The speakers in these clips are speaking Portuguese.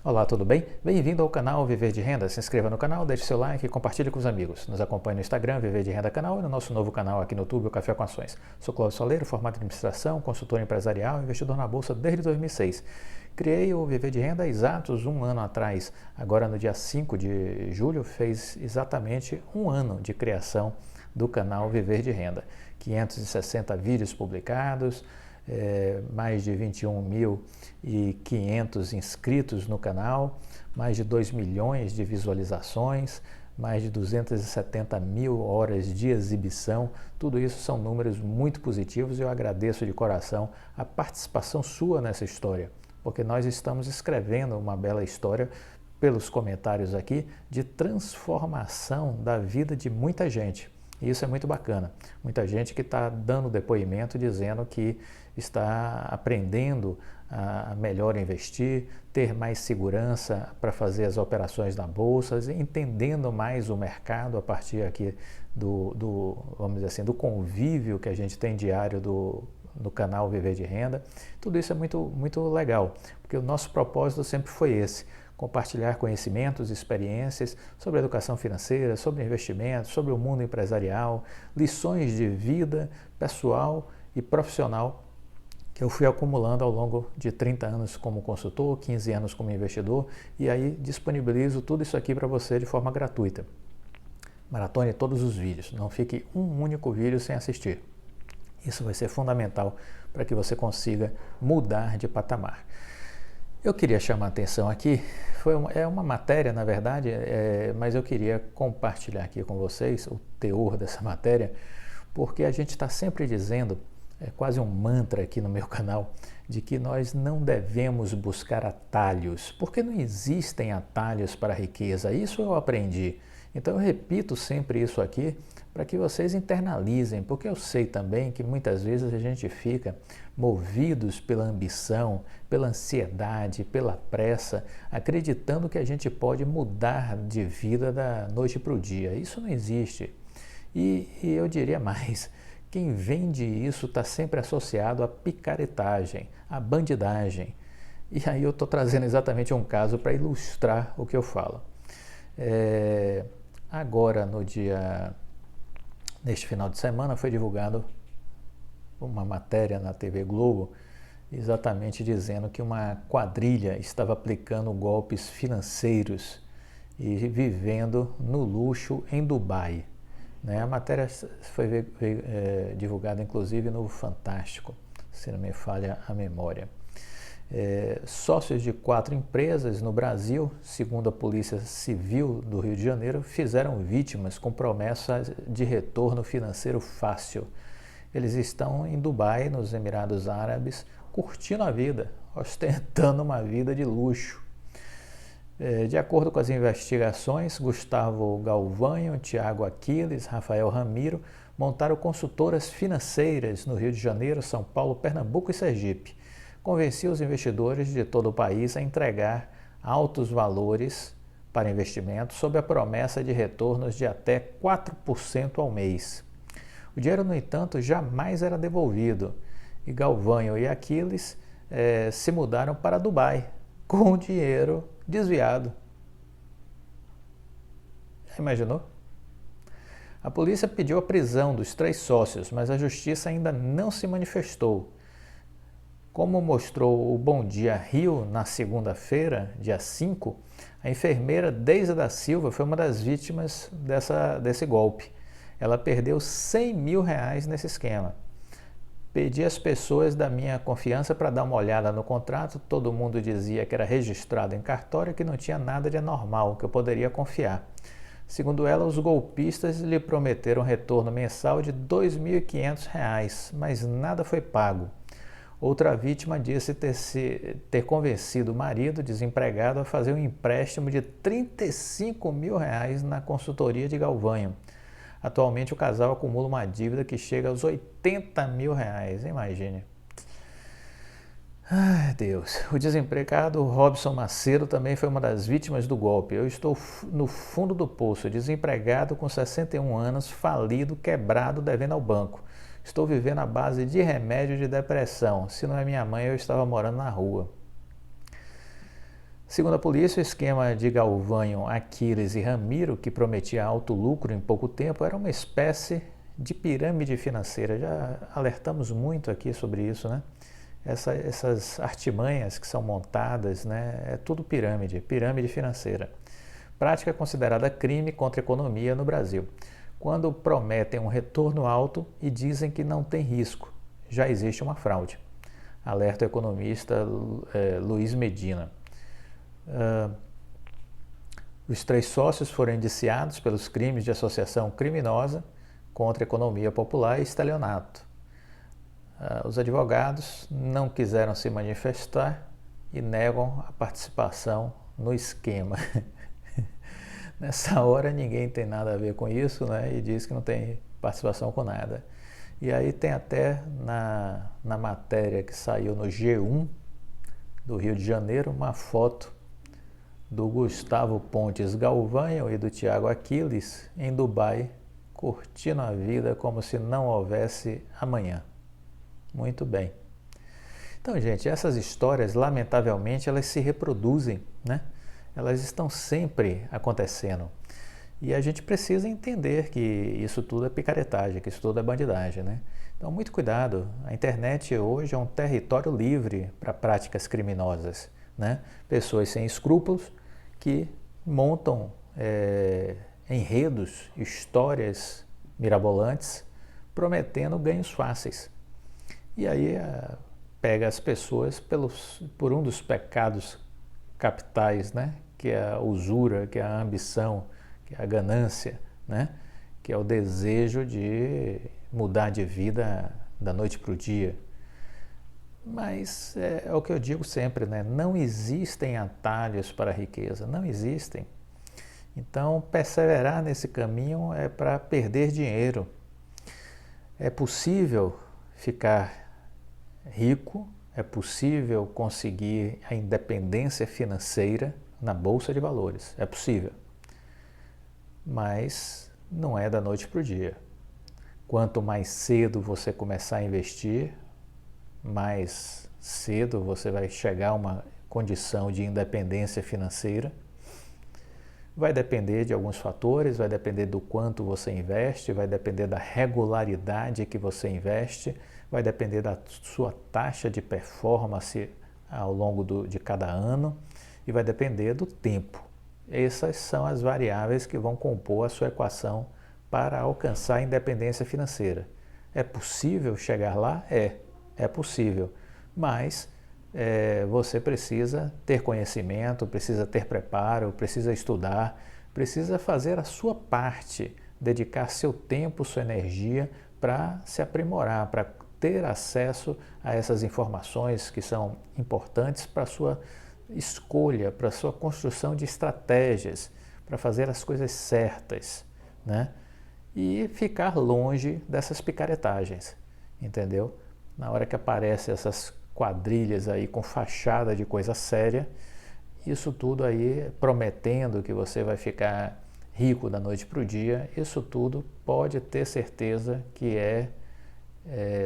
Olá, tudo bem? Bem-vindo ao canal Viver de Renda. Se inscreva no canal, deixe seu like e compartilhe com os amigos. Nos acompanhe no Instagram, Viver de Renda Canal, e no nosso novo canal aqui no YouTube, o Café com Ações. Sou Cláudio Soleiro, formado em administração, consultor empresarial e investidor na Bolsa desde 2006. Criei o Viver de Renda há exatos um ano atrás. Agora, no dia 5 de julho, fez exatamente um ano de criação do canal Viver de Renda. 560 vídeos publicados, mais de 21.500 inscritos no canal, mais de 2 milhões de visualizações, mais de 270 mil horas de exibição. Tudo isso são números muito positivos e eu agradeço de coração a participação sua nessa história, porque nós estamos escrevendo uma bela história pelos comentários aqui de transformação da vida de muita gente. E isso é muito bacana. Muita gente que está dando depoimento dizendo que está aprendendo a melhor investir, ter mais segurança para fazer as operações na bolsa, entendendo mais o mercado a partir aqui vamos dizer assim, do convívio que a gente tem diário no canal Viver de Renda. Tudo isso é muito, muito legal, porque o nosso propósito sempre foi esse: compartilhar conhecimentos e experiências sobre educação financeira, sobre investimentos, sobre o mundo empresarial, lições de vida pessoal e profissional que eu fui acumulando ao longo de 30 anos como consultor, 15 anos como investidor, e aí disponibilizo tudo isso aqui para você de forma gratuita. Maratone todos os vídeos, não fique um único vídeo sem assistir. Isso vai ser fundamental para que você consiga mudar de patamar. Eu queria chamar a atenção aqui, é uma matéria na verdade, mas eu queria compartilhar aqui com vocês o teor dessa matéria, porque a gente está sempre dizendo, é quase um mantra aqui no meu canal, de que nós não devemos buscar atalhos, porque não existem atalhos para a riqueza. Isso eu aprendi. Então eu repito sempre isso aqui para que vocês internalizem, porque eu sei também que muitas vezes a gente fica movidos pela ambição, pela ansiedade, pela pressa, acreditando que a gente pode mudar de vida da noite para o dia. Isso não existe. E eu diria mais: quem vende isso está sempre associado à picaretagem, à bandidagem. E aí eu estou trazendo exatamente um caso para ilustrar o que eu falo. Agora, neste final de semana, foi divulgado uma matéria na TV Globo, exatamente dizendo que uma quadrilha estava aplicando golpes financeiros e vivendo no luxo em Dubai. A matéria foi divulgada inclusive no Fantástico, se não me falha a memória. Sócios de 4 empresas no Brasil, segundo a Polícia Civil do Rio de Janeiro, fizeram vítimas com promessas de retorno financeiro fácil. Eles estão em Dubai, nos Emirados Árabes, curtindo a vida, ostentando uma vida de luxo. De acordo com as investigações, Gustavo Galvão, Thiago Aquiles, Rafael Ramiro montaram consultoras financeiras no Rio de Janeiro, São Paulo, Pernambuco e Sergipe. Convenciam os investidores de todo o país a entregar altos valores para investimentos sob a promessa de retornos de até 4% ao mês. O dinheiro, no entanto, jamais era devolvido e Galvão e Aquiles se mudaram para Dubai com o dinheiro desviado. Já imaginou? A polícia pediu a prisão dos 3 sócios, mas a justiça ainda não se manifestou. Como mostrou o Bom Dia Rio na segunda-feira, dia 5, a enfermeira Deise da Silva foi uma das vítimas desse golpe. Ela perdeu R$100 mil nesse esquema. Pedi às pessoas da minha confiança para dar uma olhada no contrato. Todo mundo dizia que era registrado em cartório e que não tinha nada de anormal, que eu poderia confiar. Segundo ela, os golpistas lhe prometeram retorno mensal de R$ 2.500, mas nada foi pago. Outra vítima disse ter convencido o marido, desempregado, a fazer um empréstimo de R$ 35 mil na consultoria de Galvão. Atualmente o casal acumula uma dívida que chega aos R$ 80 mil, imagine. Ai, Deus. O desempregado Robson Macedo também foi uma das vítimas do golpe. Eu estou no fundo do poço, desempregado com 61 anos, falido, quebrado, devendo ao banco. Estou vivendo à base de remédio de depressão. Se não é minha mãe, eu estava morando na rua. Segundo a polícia, o esquema de Galvão, Aquiles e Ramiro, que prometia alto lucro em pouco tempo, era uma espécie de pirâmide financeira. Já alertamos muito aqui sobre isso, né? Essas artimanhas que são montadas, né? É tudo pirâmide, pirâmide financeira. Prática considerada crime contra a economia no Brasil, quando prometem um retorno alto e dizem que não tem risco. Já existe uma fraude. Alerta o economista Luiz Medina. Os 3 sócios foram indiciados pelos crimes de associação criminosa contra a economia popular e estelionato. Os advogados não quiseram se manifestar e negam a participação no esquema. Nessa hora ninguém tem nada a ver com isso, né? E diz que não tem participação com nada. E aí tem até na matéria que saiu no G1 do Rio de Janeiro uma foto do Gustavo Pontes Galvão e do Thiago Aquiles em Dubai, curtindo a vida como se não houvesse amanhã. Muito bem. Então, gente, essas histórias, lamentavelmente, elas se reproduzem, né? Elas estão sempre acontecendo. E a gente precisa entender que isso tudo é picaretagem, que isso tudo é bandidagem, né? Então, muito cuidado. A internet hoje é um território livre para práticas criminosas, né? Pessoas sem escrúpulos que montam enredos, histórias mirabolantes, prometendo ganhos fáceis. E aí pega as pessoas por um dos pecados capitais, né? Que é a usura, que é a ambição, que é a ganância, né? Que é o desejo de mudar de vida da noite para o dia. Mas é o que eu digo sempre, né? Não existem atalhos para a riqueza, não existem. Então, perseverar nesse caminho é para perder dinheiro. É possível ficar rico, é possível conseguir a independência financeira na Bolsa de Valores, é possível. Mas não é da noite para o dia. Quanto mais cedo você começar a investir, mais cedo você vai chegar a uma condição de independência financeira. Vai depender de alguns fatores, vai depender do quanto você investe, vai depender da regularidade que você investe, vai depender da sua taxa de performance ao longo de cada ano e vai depender do tempo. Essas são as variáveis que vão compor a sua equação para alcançar a independência financeira. É possível chegar lá? É possível, mas você precisa ter conhecimento, precisa ter preparo, precisa estudar, precisa fazer a sua parte, dedicar seu tempo, sua energia para se aprimorar, para ter acesso a essas informações que são importantes para a sua escolha, para a sua construção de estratégias, para fazer as coisas certas, né? E ficar longe dessas picaretagens, entendeu? Na hora que aparecem essas quadrilhas aí com fachada de coisa séria, isso tudo aí prometendo que você vai ficar rico da noite para o dia, isso tudo pode ter certeza que é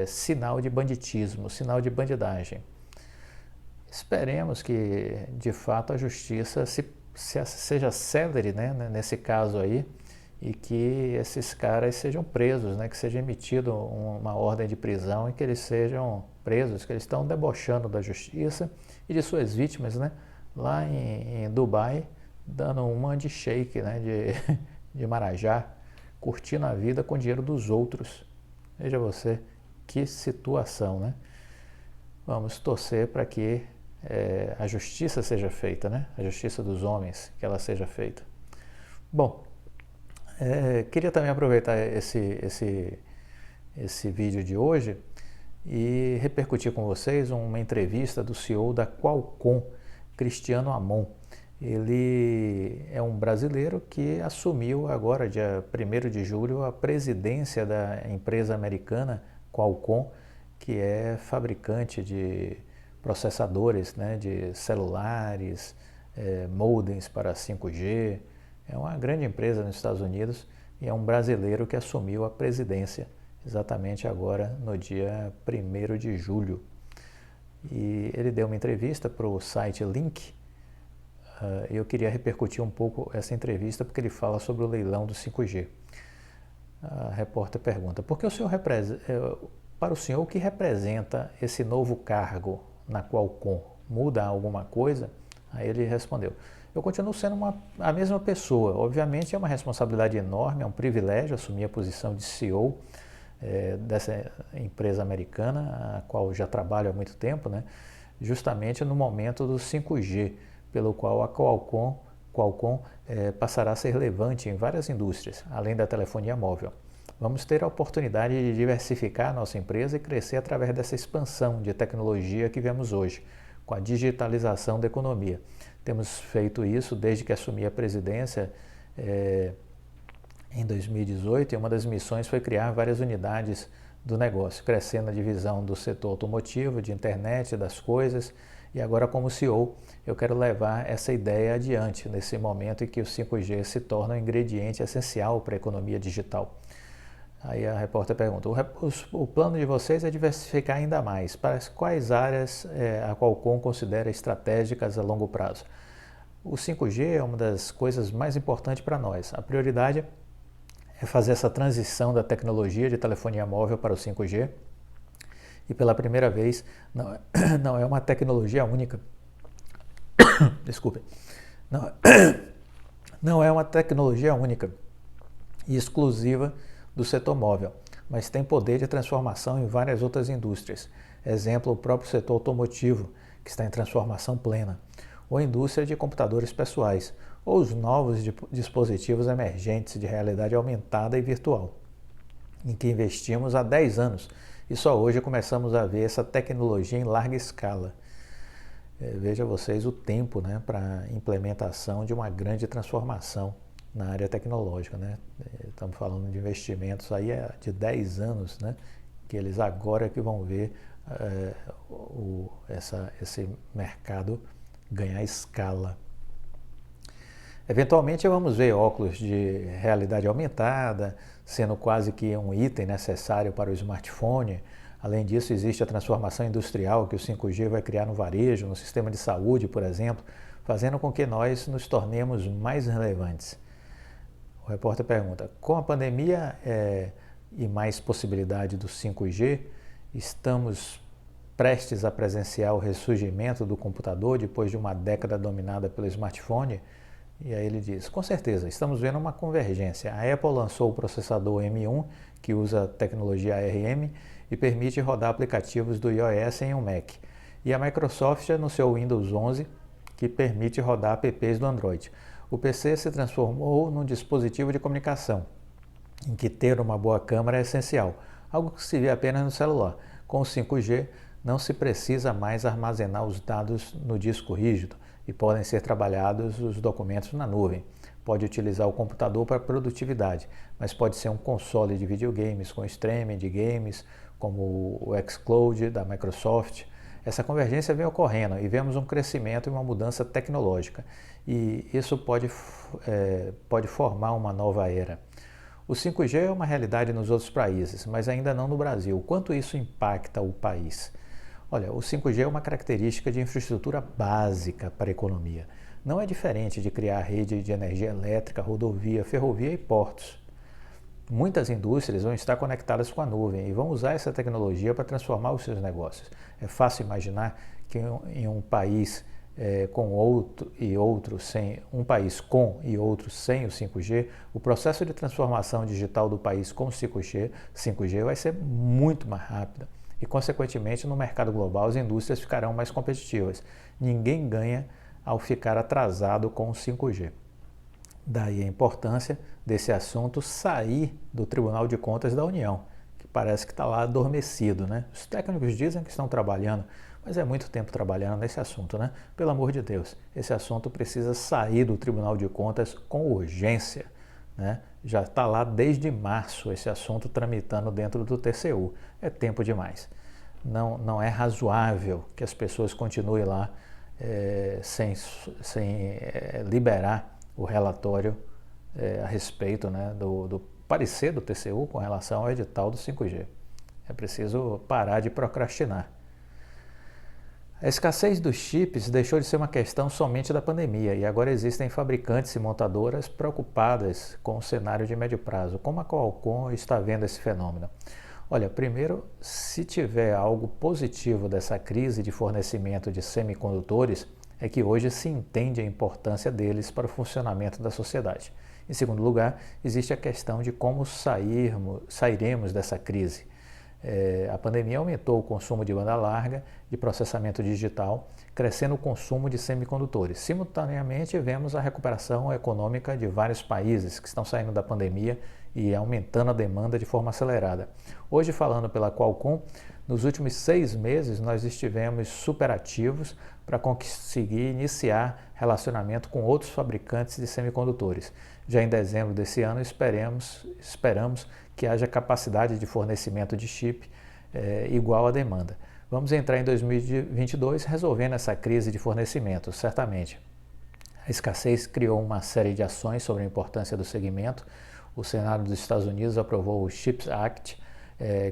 sinal de banditismo, sinal de bandidagem. Esperemos que, de fato, a justiça seja célere, né, nesse caso aí, e que esses caras sejam presos, né, que seja emitida uma ordem de prisão e que eles sejam presos, que eles estão debochando da justiça e de suas vítimas, né, lá em Dubai, dando uma de shake, né, de marajá, curtindo a vida com o dinheiro dos outros. Veja você, que situação, né? Vamos torcer para que a justiça seja feita, né? A justiça dos homens, que ela seja feita. Bom, queria também aproveitar esse vídeo de hoje e repercutir com vocês uma entrevista do CEO da Qualcomm, Cristiano Amon. Ele é um brasileiro que assumiu agora, dia 1º de julho, a presidência da empresa americana Qualcomm, que é fabricante de processadores, né, de celulares, modems para 5G. É uma grande empresa nos Estados Unidos e é um brasileiro que assumiu a presidência exatamente agora no dia 1º de julho. E ele deu uma entrevista para o site Link, eu queria repercutir um pouco essa entrevista porque ele fala sobre o leilão do 5G. A repórter pergunta, por que o senhor para o senhor, o que representa esse novo cargo na Qualcomm? Muda alguma coisa? Aí ele respondeu, eu continuo sendo a mesma pessoa. Obviamente é uma responsabilidade enorme, é um privilégio assumir a posição de CEO dessa empresa americana, a qual já trabalho há muito tempo, né? Justamente no momento do 5G, pelo qual a Qualcomm passará a ser relevante em várias indústrias, além da telefonia móvel. Vamos ter a oportunidade de diversificar a nossa empresa e crescer através dessa expansão de tecnologia que vemos hoje, com a digitalização da economia. Temos feito isso desde que assumi a presidência em 2018 e uma das missões foi criar várias unidades do negócio, crescendo a divisão do setor automotivo, de internet, das coisas. E agora, como CEO, eu quero levar essa ideia adiante nesse momento em que o 5G se torna um ingrediente essencial para a economia digital. Aí a repórter pergunta, o plano de vocês é diversificar ainda mais. Para quais áreas a Qualcomm considera estratégicas a longo prazo? O 5G é uma das coisas mais importantes para nós. A prioridade é fazer essa transição da tecnologia de telefonia móvel para o 5G. E pela primeira vez, não é uma tecnologia única. Desculpe. Não é uma tecnologia única e exclusiva do setor móvel, mas tem poder de transformação em várias outras indústrias. Exemplo, o próprio setor automotivo, que está em transformação plena, ou a indústria de computadores pessoais, ou os novos dispositivos emergentes de realidade aumentada e virtual, em que investimos há 10 anos e só hoje começamos a ver essa tecnologia em larga escala. Veja vocês o tempo, né, para implementação de uma grande transformação na área tecnológica, né? Estamos falando de investimentos aí de 10 anos, né, que eles agora que vão ver esse mercado ganhar escala. Eventualmente vamos ver óculos de realidade aumentada, sendo quase que um item necessário para o smartphone. Além disso, existe a transformação industrial que o 5G vai criar no varejo, no sistema de saúde, por exemplo, fazendo com que nós nos tornemos mais relevantes. O repórter pergunta, com a pandemia e mais possibilidade do 5G, estamos prestes a presenciar o ressurgimento do computador depois de uma década dominada pelo smartphone? E aí ele diz, com certeza, estamos vendo uma convergência. A Apple lançou o processador M1, que usa tecnologia ARM e permite rodar aplicativos do iOS em um Mac. E a Microsoft anunciou o Windows 11, que permite rodar apps do Android. O PC se transformou num dispositivo de comunicação, em que ter uma boa câmera é essencial, algo que se vê apenas no celular. Com o 5G, não se precisa mais armazenar os dados no disco rígido e podem ser trabalhados os documentos na nuvem. Pode utilizar o computador para produtividade, mas pode ser um console de videogames com streaming de games, como o xCloud da Microsoft. Essa convergência vem ocorrendo e vemos um crescimento e uma mudança tecnológica. E isso pode formar uma nova era. O 5G é uma realidade nos outros países, mas ainda não no Brasil. Quanto isso impacta o país? Olha, o 5G é uma característica de infraestrutura básica para a economia. Não é diferente de criar rede de energia elétrica, rodovia, ferrovia e portos. Muitas indústrias vão estar conectadas com a nuvem e vão usar essa tecnologia para transformar os seus negócios. É fácil imaginar que em um país um país com e outro sem o 5G, o processo de transformação digital do país com o 5G vai ser muito mais rápido. E, consequentemente, no mercado global, as indústrias ficarão mais competitivas. Ninguém ganha ao ficar atrasado com o 5G. Daí a importância desse assunto sair do Tribunal de Contas da União, que parece que está lá adormecido, né? Os técnicos dizem que estão trabalhando, mas é muito tempo trabalhando nesse assunto, né? Pelo amor de Deus, esse assunto precisa sair do Tribunal de Contas com urgência, né? Já está lá desde março esse assunto tramitando dentro do TCU. É tempo demais. Não é razoável que as pessoas continuem lá sem liberar o relatório a respeito, né, do parecer do TCU com relação ao edital do 5G. É preciso parar de procrastinar. A escassez dos chips deixou de ser uma questão somente da pandemia e agora existem fabricantes e montadoras preocupadas com o cenário de médio prazo. Como a Qualcomm está vendo esse fenômeno? Olha, primeiro, se tiver algo positivo dessa crise de fornecimento de semicondutores, é que hoje se entende a importância deles para o funcionamento da sociedade. Em segundo lugar, existe a questão de como sairemos dessa crise. A pandemia aumentou o consumo de banda larga, de processamento digital, crescendo o consumo de semicondutores. Simultaneamente, vemos a recuperação econômica de vários países que estão saindo da pandemia e aumentando a demanda de forma acelerada. Hoje, falando pela Qualcomm, nos últimos 6 meses nós estivemos superativos para conseguir iniciar relacionamento com outros fabricantes de semicondutores. Já em dezembro desse ano, esperamos que haja capacidade de fornecimento de chip igual à demanda. Vamos entrar em 2022 resolvendo essa crise de fornecimento, certamente. A escassez criou uma série de ações sobre a importância do segmento. O Senado dos Estados Unidos aprovou o CHIPS Act,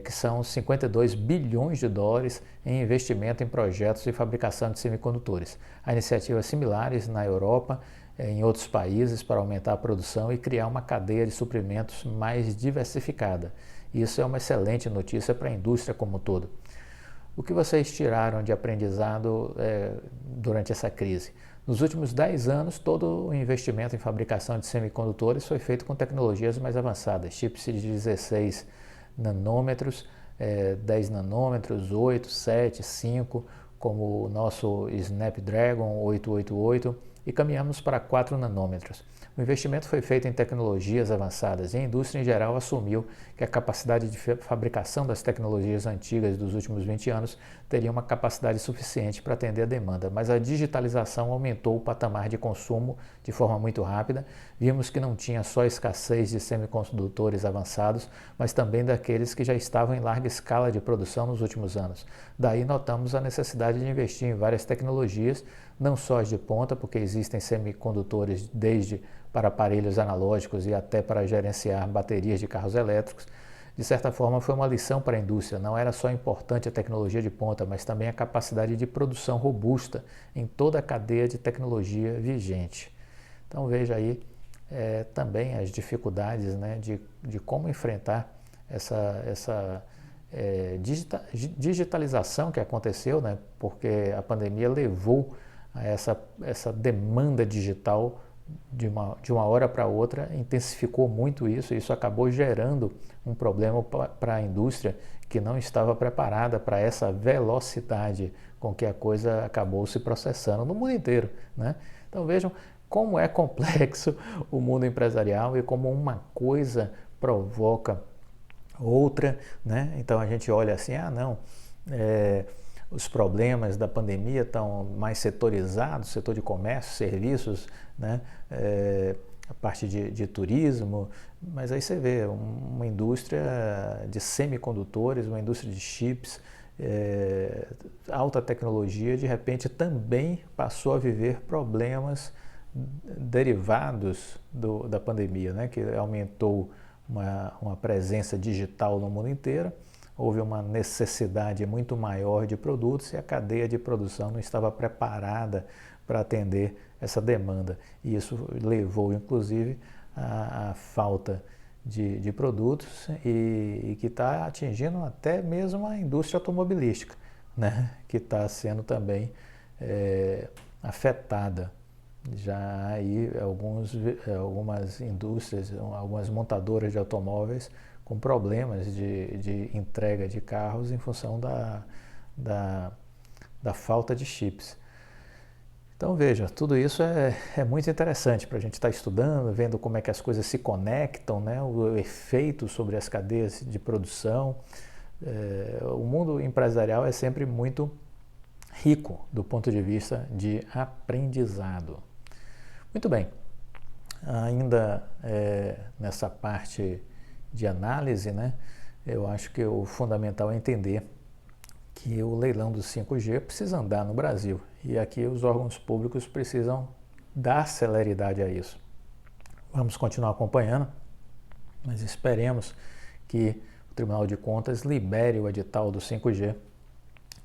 que são 52 bilhões de dólares em investimento em projetos de fabricação de semicondutores. Há iniciativas similares na Europa, em outros países, para aumentar a produção e criar uma cadeia de suprimentos mais diversificada. Isso é uma excelente notícia para a indústria como um todo. O que vocês tiraram de aprendizado durante essa crise? Nos últimos 10 anos, todo o investimento em fabricação de semicondutores foi feito com tecnologias mais avançadas, chips de 16 nanômetros, 10 nanômetros, 8, 7, 5, como o nosso Snapdragon 888, e caminhamos para 4 nanômetros. O investimento foi feito em tecnologias avançadas e a indústria em geral assumiu que a capacidade de fabricação das tecnologias antigas dos últimos 20 anos teria uma capacidade suficiente para atender a demanda, mas a digitalização aumentou o patamar de consumo de forma muito rápida. Vimos que não tinha só escassez de semicondutores avançados, mas também daqueles que já estavam em larga escala de produção nos últimos anos. Daí notamos a necessidade de investir em várias tecnologias, não só as de ponta, porque existem semicondutores desde para aparelhos analógicos e até para gerenciar baterias de carros elétricos. De certa forma, foi uma lição para a indústria. Não era só importante a tecnologia de ponta, mas também a capacidade de produção robusta em toda a cadeia de tecnologia vigente. Então veja aí também as dificuldades, né, de como enfrentar essa digitalização que aconteceu, né, porque a pandemia levou a essa demanda digital de uma hora para outra, intensificou muito isso, e isso acabou gerando um problema para a indústria que não estava preparada para essa velocidade com que a coisa acabou se processando no mundo inteiro, né? Então vejam como é complexo o mundo empresarial e como uma coisa provoca outra, né? Então a gente olha assim, os problemas da pandemia estão mais setorizados, setor de comércio, serviços, né? A parte de turismo, mas aí você vê uma indústria de semicondutores, uma indústria de chips, alta tecnologia, de repente também passou a viver problemas derivados da pandemia, né? Que aumentou uma presença digital no mundo inteiro. Houve uma necessidade muito maior de produtos e a cadeia de produção não estava preparada para atender essa demanda. E isso levou, inclusive, à falta de produtos e que está atingindo até mesmo a indústria automobilística, né? Que está sendo também afetada. Já aí algumas indústrias, algumas montadoras de automóveis com problemas de entrega de carros em função da falta de chips. Então veja, tudo isso é muito interessante para a gente estar estudando, vendo como é que as coisas se conectam, né? O efeito sobre as cadeias de produção. O mundo empresarial é sempre muito rico do ponto de vista de aprendizado. Muito bem, ainda nessa parte de análise, né, eu acho que o fundamental é entender que o leilão do 5G precisa andar no Brasil e aqui os órgãos públicos precisam dar celeridade a isso. Vamos continuar acompanhando, mas esperemos que o Tribunal de Contas libere o edital do 5G,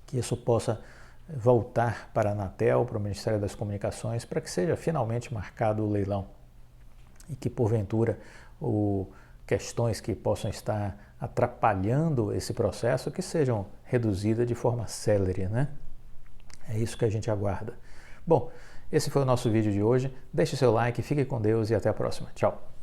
que isso possa voltar para a Anatel, para o Ministério das Comunicações, para que seja finalmente marcado o leilão e que, porventura, questões que possam estar atrapalhando esse processo, que sejam reduzidas de forma célere, né? É isso que a gente aguarda. Bom, esse foi o nosso vídeo de hoje. Deixe seu like, fique com Deus e até a próxima. Tchau!